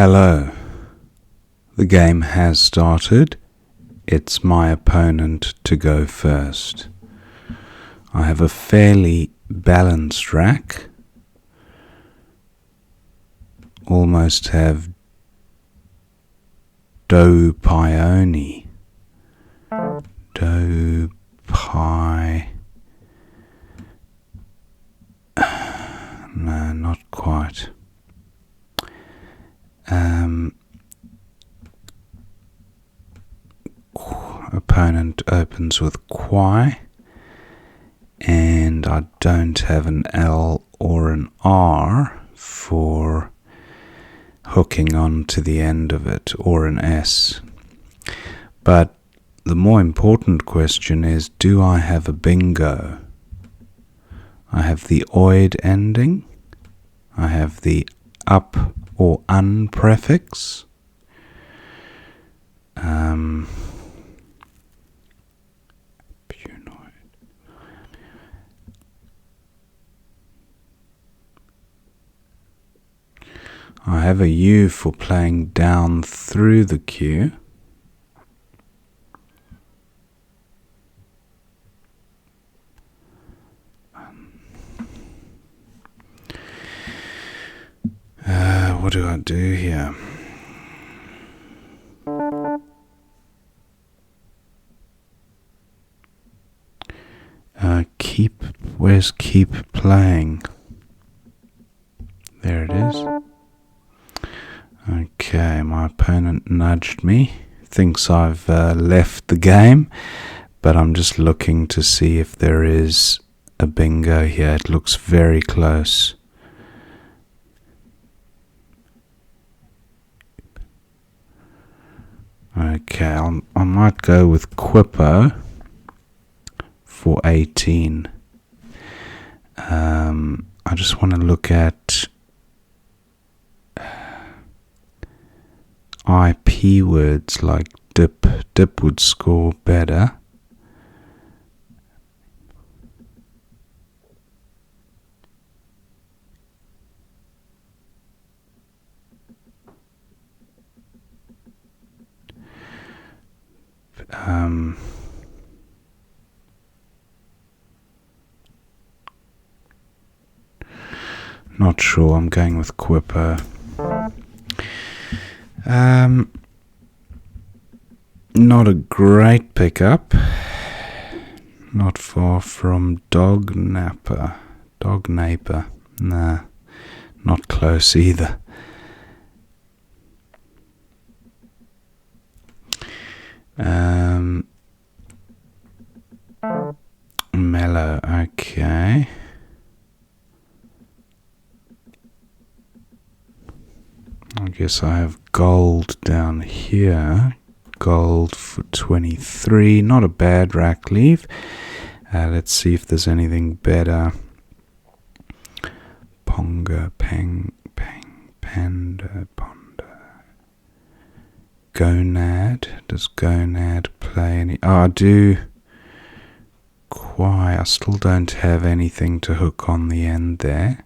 Hello. The game has started. It's my opponent to go first. I have a fairly balanced rack. Almost have do pione. Do pi. No, not quite. Opponent opens with quai, and I don't have an L or an R for hooking on to the end of it, or an S. But the more important question is, do I have a bingo? I have the oid ending. I have the up or un prefix. I have a U for playing down through the Q. What do I do here? Where's keep playing? There it is. Okay, my opponent nudged me, thinks I've left the game, but I'm just looking to see if there is a bingo here. It looks very close. Okay, I might go with Quippo for 18. I just want to look at IP words like dip. Dip would score better. Not sure, I'm going with Quippo. Not a great pickup. Not far from Dog Naper. Nah, not close either. Mellow, okay. I guess I have gold down here. Gold for 23. Not a bad rack leave. Let's see if there's anything better. Ponga, pang, panda, ponda. Gonad. Does gonad play any? Oh, I do. Quai. I still don't have anything to hook on the end there.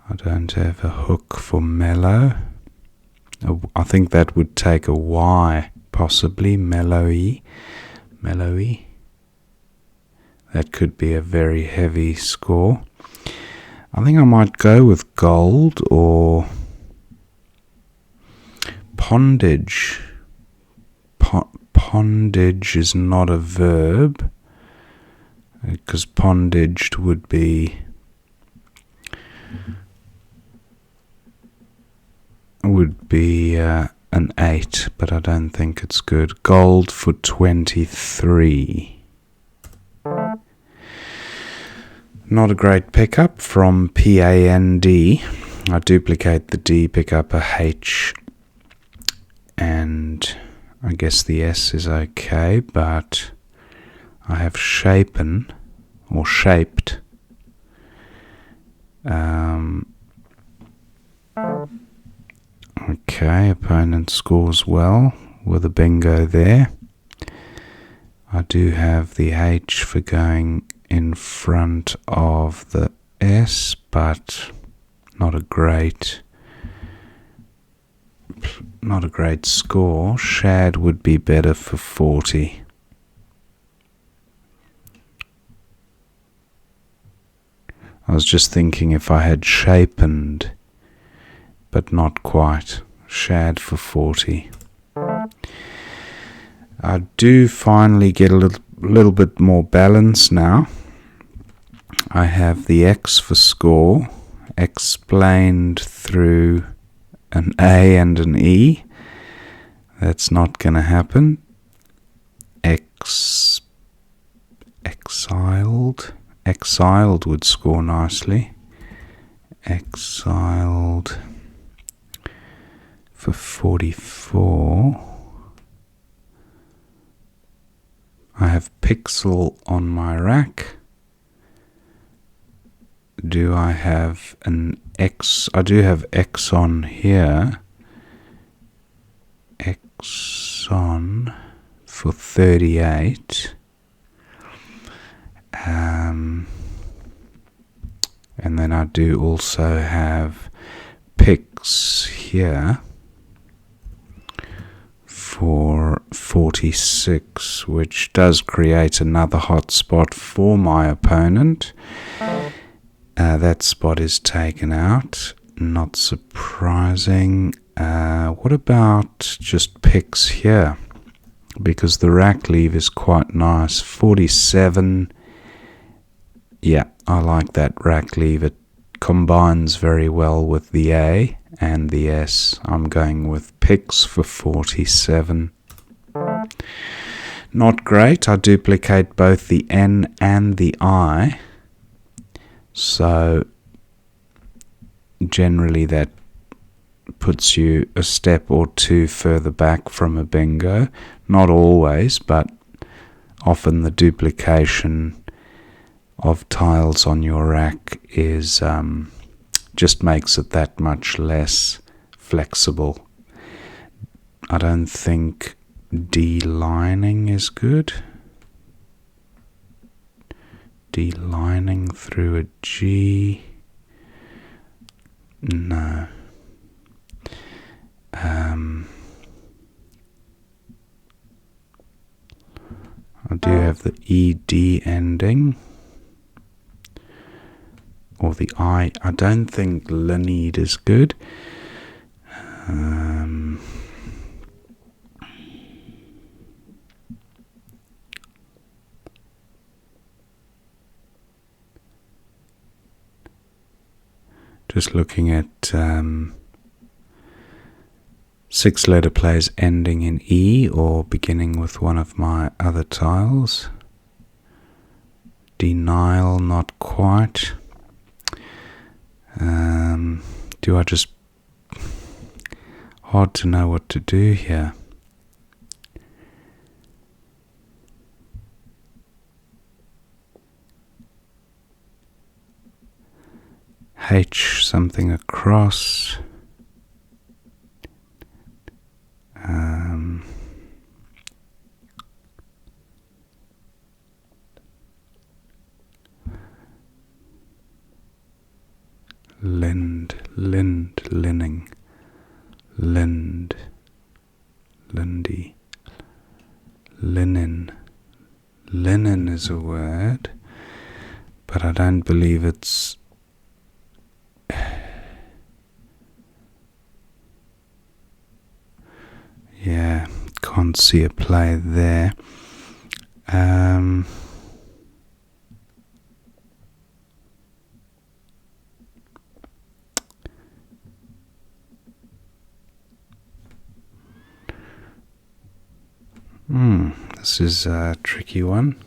I don't have a hook for mellow. I think that would take a Y, possibly. Mellowy. That could be a very heavy score. I think I might go with gold or pondage. Pondage is not a verb, because pondaged would be an 8, but I don't think it's good. Gold for 23. Not a great pickup from PAND. I duplicate the D, pick up a H, and I guess the S is okay, but I have shapen or shaped. Okay, opponent scores well with a bingo there. I do have the H for going in front of the S, but not a great not a great score. Shad would be better for 40. I was just thinking if I had shapened, but not quite. Shad for 40. I do finally get a little bit more balance now. I have the X for score explained through an A and an E. That's not going to happen. Exiled would score nicely. Exiled for 44. I have pixel on my rack. Do I have an X? I do have X on here. X on for 38. And then I do also have Pix here for 46, which does create another hot spot for my opponent. That spot is taken out. Not surprising. What about just Pix here? Because the rack leave is quite nice. 47. Yeah, I like that rack leave. It combines very well with the A and the S. I'm going with Pix for 47. Not great. I duplicate both the N and the I. So generally that puts you a step or two further back from a bingo. Not always, but often the duplication of tiles on your rack is just makes it that much less flexible. I don't think D-lining is good. D-lining through a G. No. I do have the ED ending. Or the I don't think Lined is good. Just looking at 6-letter plays ending in E or beginning with one of my other tiles. Denial, not quite. Do I just... Hard to know what to do here. H something across. Linning, lindy, linen. Linen is a word, but I don't believe it's... Yeah, can't see a play there. This is a tricky one.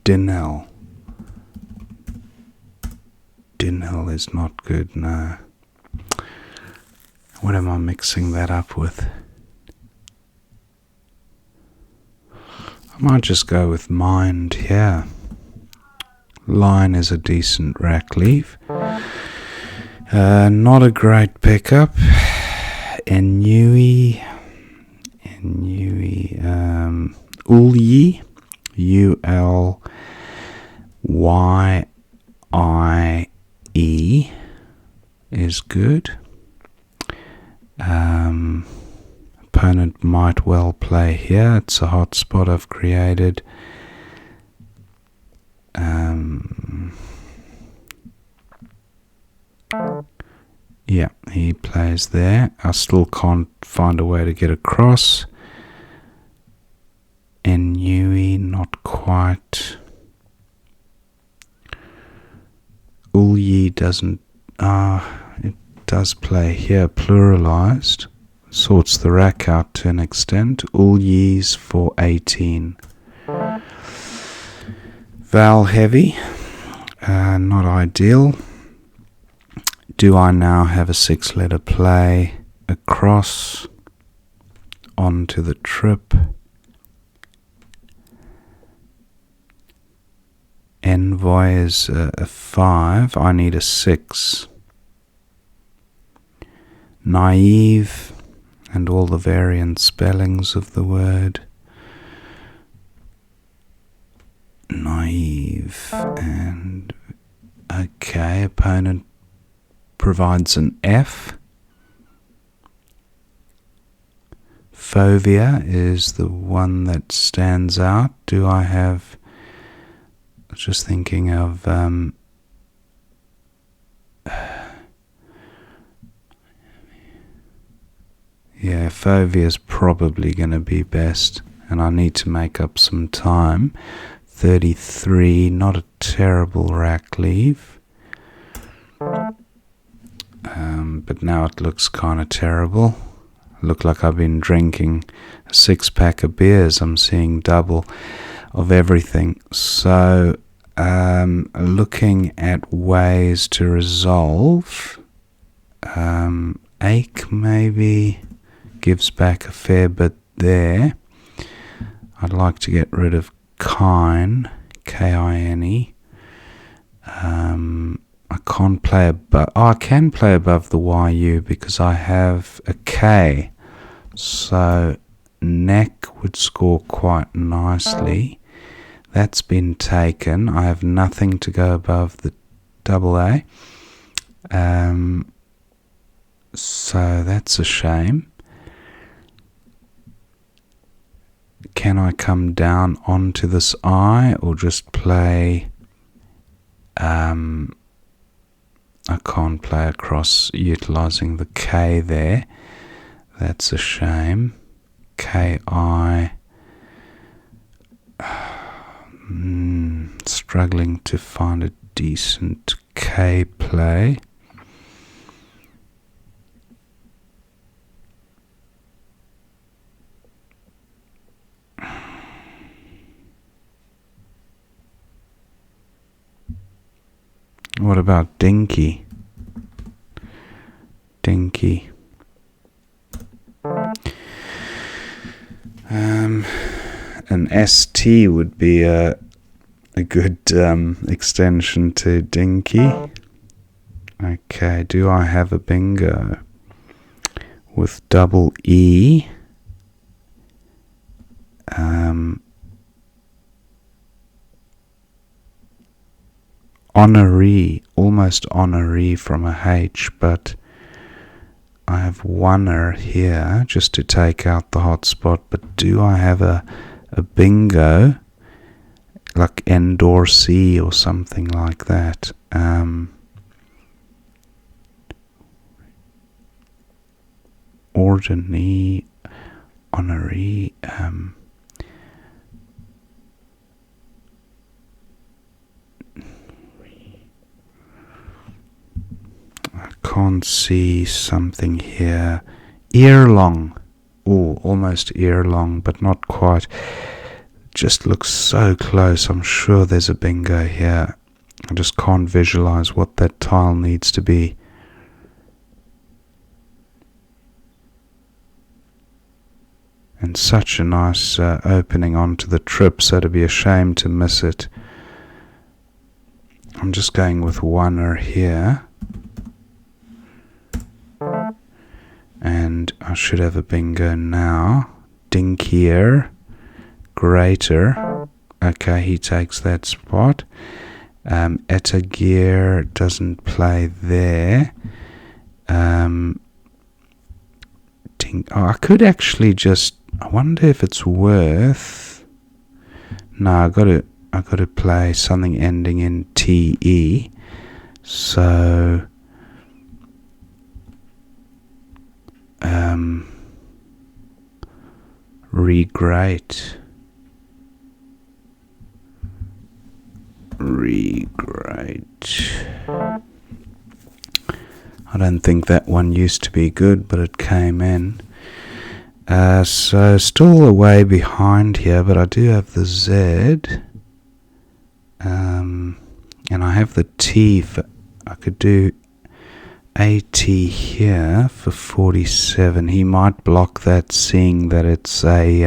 Dinell. Dinell is not good, no. What am I mixing that up with? I might just go with mind here. Line is a decent rack leave. Not a great pickup. Ulyi, Ulye is good. Opponent might well play here. It's a hot spot I've created. Yeah, he plays there. I still can't find a way to get across. Enui, not quite. Ulyi doesn't. It does play here, pluralized. Sorts the rack out to an extent. Ulyi's for 18. Vowel heavy. Not ideal. Do I now have a 6-letter play across onto the trip? Envoy is a 5. I need a 6. Naive and all the variant spellings of the word. Naive and okay, opponent provides an F. Phobia is the one that stands out. Do I have... I was just thinking of... yeah, phobia is probably going to be best. And I need to make up some time. 33, not a terrible rack leave. But now it looks kind of terrible. Look like I've been drinking a 6-pack of beers. I'm seeing double of everything. So, looking at ways to resolve. Ache maybe gives back a fair bit there. I'd like to get rid of Kine, K-I-N-E. I can't play above. Oh, I can play above the YU because I have a K. So neck would score quite nicely. That's been taken. I have nothing to go above the double A. So that's a shame. Can I come down onto this I or just play... I can't play across utilizing the K there. That's a shame. K-I. Struggling to find a decent K play. What about Dinky? Dinky. An ST would be a good extension to Dinky. Okay, do I have a bingo with double E? Honoree, almost honoree from a H, but I have oneer here just to take out the hotspot. But do I have a bingo like endorsee or something like that? Ordinary, honoree. I can't see something here. Ear long. Oh, almost ear long, but not quite. Just looks so close. I'm sure there's a bingo here. I just can't visualize what that tile needs to be. And such a nice opening onto the trip, so to be a shame to miss it. I'm just going with oneer here. should have a bingo now. Dinkier, greater. Okay, he takes that spot. Etagir doesn't play there. I could actually just. I wonder if it's worth. No, I got to play something ending in TE. So. Regrate. I don't think that one used to be good, but it came in. So still a way behind here, but I do have the Z. And I have the T for, I could do AT here for 47. He might block that, seeing that it's a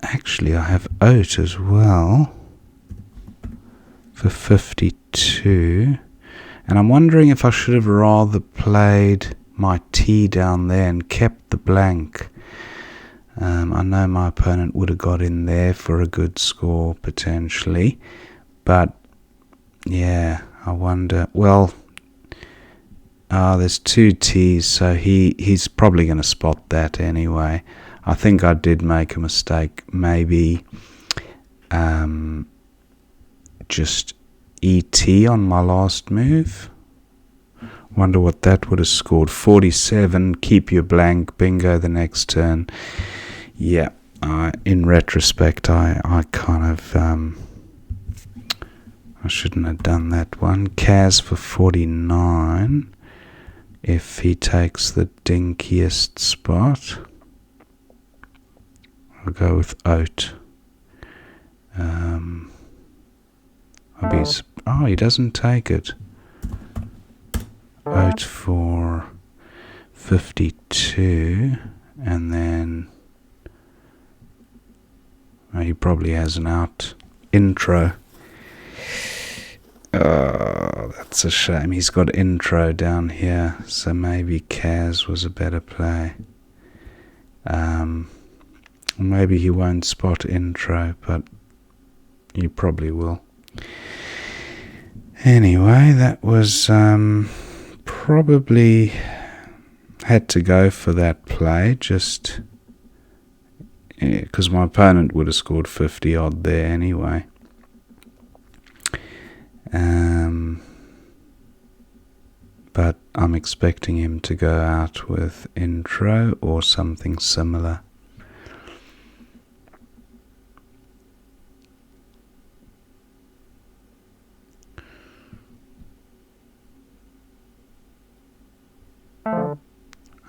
actually I have Oat as well for 52, and I'm wondering if I should have rather played my T down there and kept the blank. I know my opponent would have got in there for a good score potentially, but yeah, I wonder. Well, there's two T's, so he's probably going to spot that anyway. I think I did make a mistake. Maybe just ET on my last move. Wonder what that would have scored. 47. Keep your blank. Bingo the next turn. Yeah. In retrospect, I kind of I shouldn't have done that one. Kaz for 49. If he takes the dinkiest spot, I'll go with Oat. He doesn't take it. Oat for 52, and then he probably has an out intro. Oh, that's a shame. He's got intro down here, so maybe Kaz was a better play. Maybe he won't spot intro, but you probably will. Anyway, that was probably had to go for that play, just because my opponent would have scored 50 odd there anyway. But I'm expecting him to go out with intro or something similar.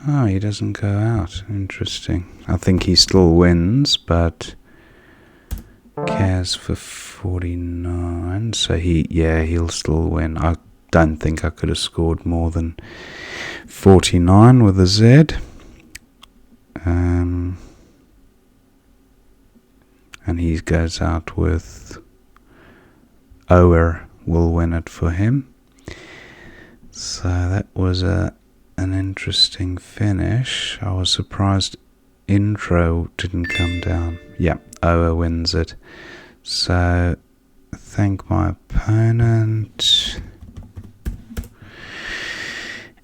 Oh, he doesn't go out. Interesting. I think he still wins, but Kaz for 49. So he'll still win. I don't think I could have scored more than 49 with a Z. And he goes out with Ower will win it for him. So that was an interesting finish. I was surprised intro didn't come down. Yeah, Ower wins it. So thank my opponent.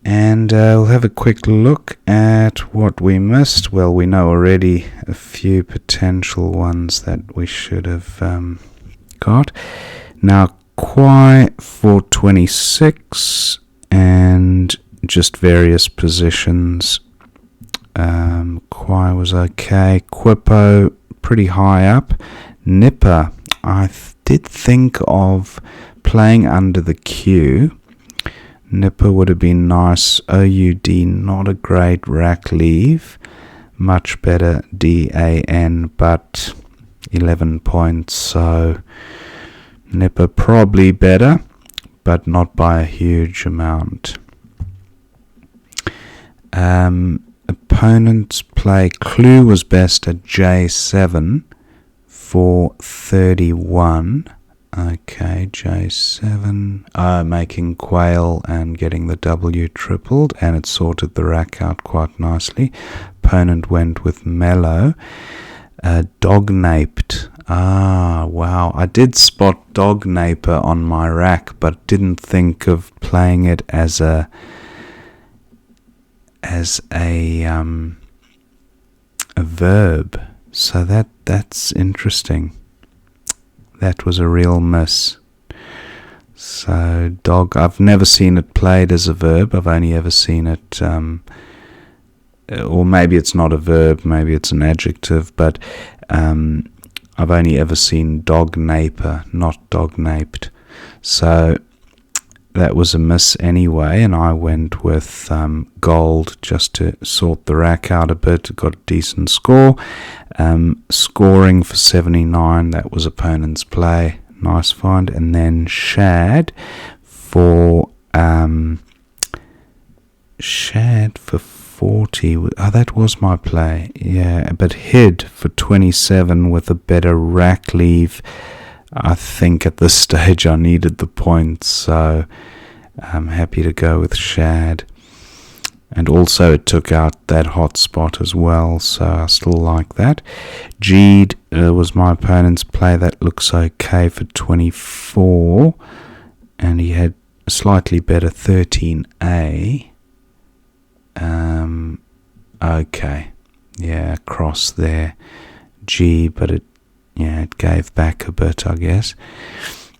And we'll have a quick look at what we missed. Well, we know already a few potential ones that we should have got. Now, Quai for 26 and just various positions. Quai was okay. Quippo pretty high up. Nipper, I did think of playing under the Q. Nipper would have been nice. OUD, not a great rack leave. Much better DAN, but 11 points. So Nipper probably better, but not by a huge amount. Opponent's play. Clue was best at J7 for 31. Okay, J7, making quail and getting the W tripled, and it sorted the rack out quite nicely. Opponent went with mellow. Dog-naped. Wow. I did spot dog-naper on my rack, but didn't think of playing it as a verb. So that's interesting. That was a real miss. So dog, I've never seen it played as a verb. I've only ever seen it, or maybe it's not a verb, maybe it's an adjective, but I've only ever seen dog-naper, not dog-naped. So that was a miss anyway, and I went with gold just to sort the rack out a bit. Got a decent score. Scoring for 79, that was opponent's play. Nice find. And then shad for 40. That was my play. Yeah, but hid for 27 with a better rack leave. I think at this stage I needed the points, so I'm happy to go with shad. And also it took out that hot spot as well, so I still like that. G'd was my opponent's play. That looks okay for 24. And he had a slightly better 13A. Okay. Yeah, cross there. G, but it gave back a bit, I guess.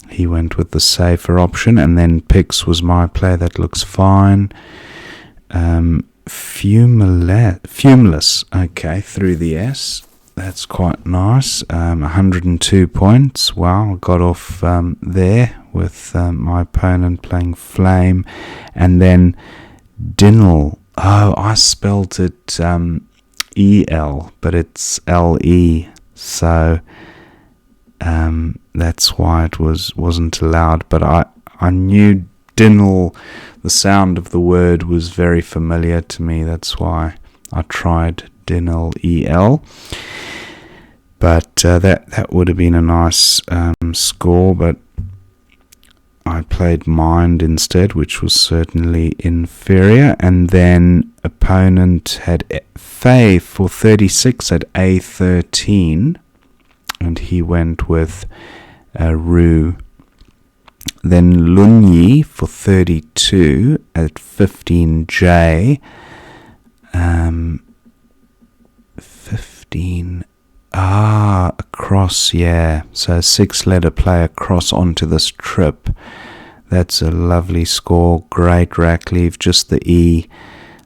He went with the safer option, and then picks was my play. That looks fine. Fumulous, okay, through the S. That's quite nice. 102 points. Wow, got off there with my opponent playing flame. And then Dinnel. Oh, I spelt it E-L, but it's L-E. So that's why it wasn't allowed. But I knew Dinnel, the sound of the word was very familiar to me. That's why I tried Dinnel, E-L. But that would have been a nice score, but I played Mind instead, which was certainly inferior. And then opponent had Faye for 36 at A13, and he went with Rue. Then Lunyi for 32 at 15J. 15. Across, yeah. So 6-letter play across onto this trip. That's a lovely score. Great rack leave, just the E.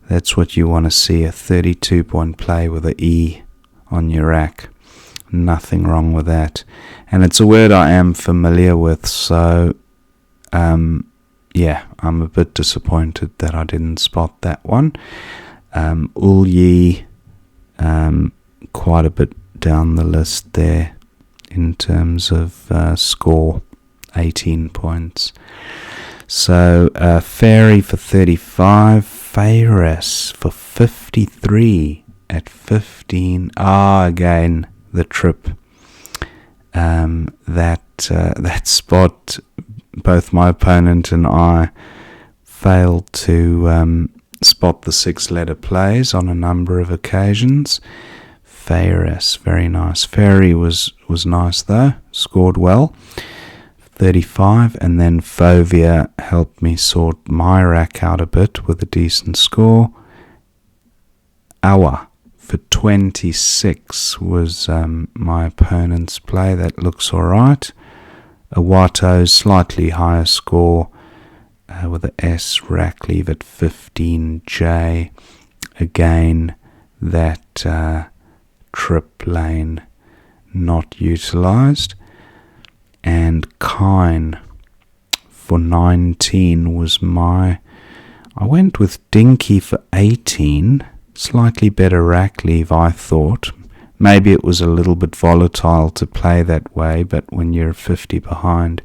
That's what you want to see, a 32-point play with an E on your rack. Nothing wrong with that. And it's a word I am familiar with, so yeah, I'm a bit disappointed that I didn't spot that one. Ulyi, quite a bit down the list there in terms of score, 18 points. So Fairy for 35, Fairas for 53 at 15. Again, the trip. That spot, both my opponent and I failed to spot the 6-letter plays on a number of occasions. Fairas, very nice. Fairy was nice though, scored well, 35, and then Fovea helped me sort my rack out a bit with a decent score. Awa for 26 was my opponent's play. That looks alright. Awato's slightly higher score with the S, rack leave at 15J. Again, that trip lane not utilised. And Kine for 19 was I went with Dinky for 18. Slightly better rack leave, I thought. Maybe it was a little bit volatile to play that way, but when you're 50 behind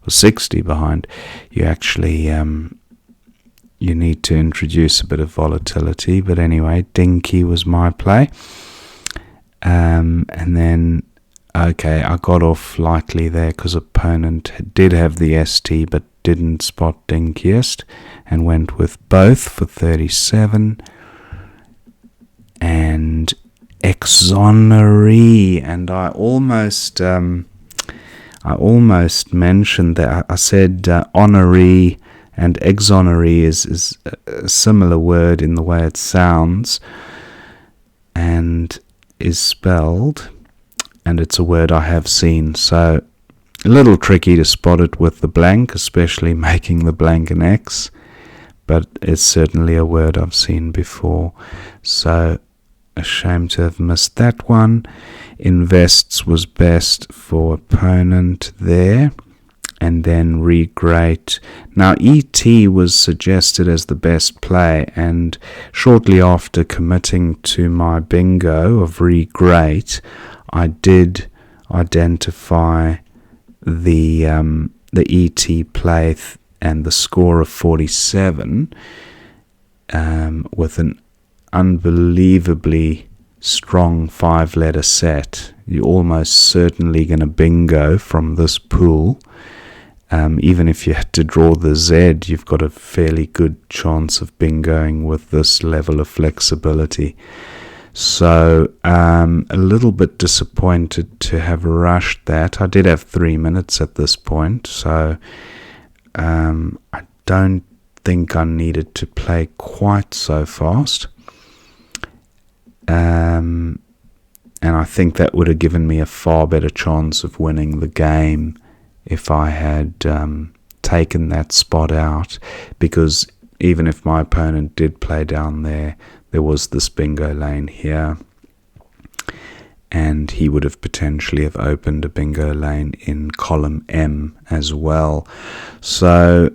or 60 behind, you actually you need to introduce a bit of volatility. But anyway, Dinky was my play. And then Okay, I got off lightly there because opponent did have the ST but didn't spot dinkiest and went with both for 37. And exoneree, and I almost mentioned that. I said honoree and exoneree is a similar word in the way it sounds and is spelled, and it's a word I have seen, so a little tricky to spot it with the blank, especially making the blank an X, but it's certainly a word I've seen before, so a shame to have missed that one. Invests was best for opponent there, and then re-great. Now ET was suggested as the best play, and shortly after committing to my bingo of re-great, I did identify the ET play and the score of 47 with an unbelievably strong 5-letter set. You're almost certainly going to bingo from this pool. Even if you had to draw the Z, you've got a fairly good chance of bingoing with this level of flexibility. So a little bit disappointed to have rushed that. I did have 3 minutes at this point, so I don't think I needed to play quite so fast. And I think that would have given me a far better chance of winning the game if I had taken that spot out, because even if my opponent did play down there, there was this bingo lane here, and he would have potentially have opened a bingo lane in column M as well. So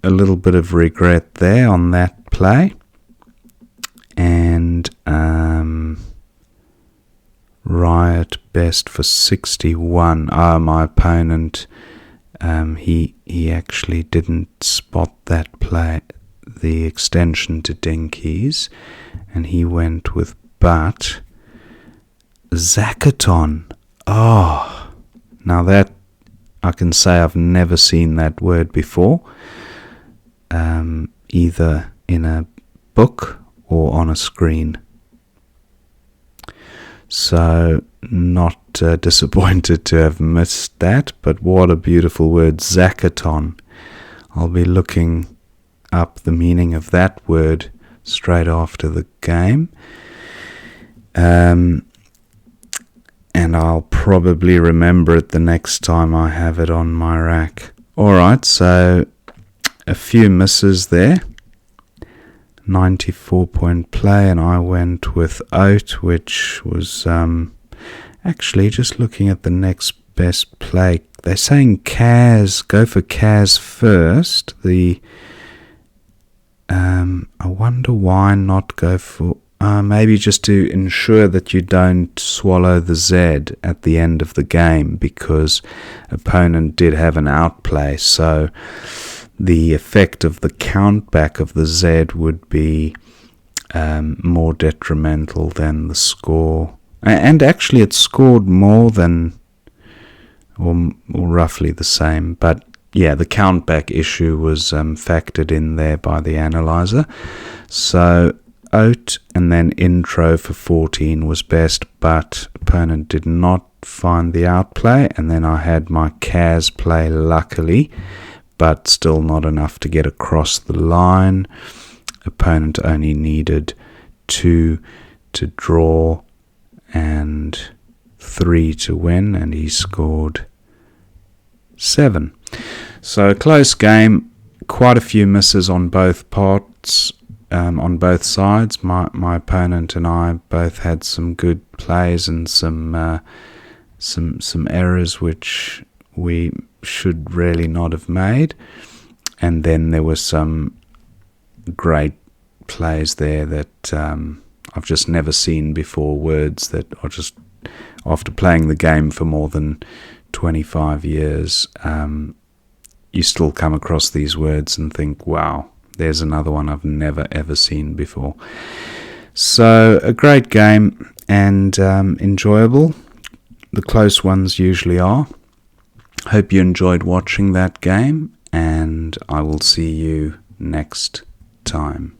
a little bit of regret there on that play. And Riot best for 61. My opponent, he actually didn't spot that play, the extension to dinkies, and he went with but. Zackathon. Oh, now that I can say I've never seen that word before, either in a book or on a screen. So not disappointed to have missed that, but what a beautiful word, Zackathon. I'll be looking up the meaning of that word straight after the game. And I'll probably remember it the next time I have it on my rack. Alright, so a few misses there. 94-point play, and I went with out, which was actually just looking at the next best play. They're saying Kaz, go for Kaz first. I wonder why not go for maybe just to ensure that you don't swallow the Z at the end of the game, because opponent did have an outplay, so the effect of the count back of the Z would be more detrimental than the score. And actually it scored more than, or roughly the same, but yeah, the count back issue was factored in there by the analyzer. So out and then intro for 14 was best, but opponent did not find the outplay, and then I had my Kaz play luckily, but still not enough to get across the line. Opponent only needed 2 to draw and 3 to win, and he scored 7. So close game, quite a few misses on both parts, on both sides. My opponent and I both had some good plays and some errors which we should really not have made, and then there were some great plays there that I've just never seen before, words that are just, after playing the game for more than 25 years, you still come across these words and think, wow, there's another one I've never ever seen before. So a great game and enjoyable. the close ones usually are. Hope you enjoyed watching that game, and I will see you next time.